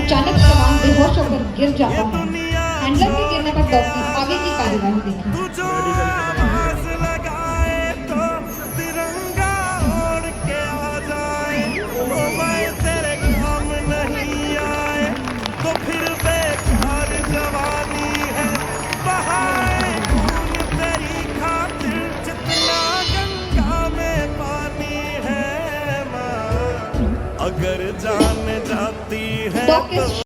अचानक जवान बेहोश होकर गिर जाता है। हैंडलर के गिरने पर डॉक्टर आगे की कार्यवाही देखें। अगर जान जाती है डॉक्टर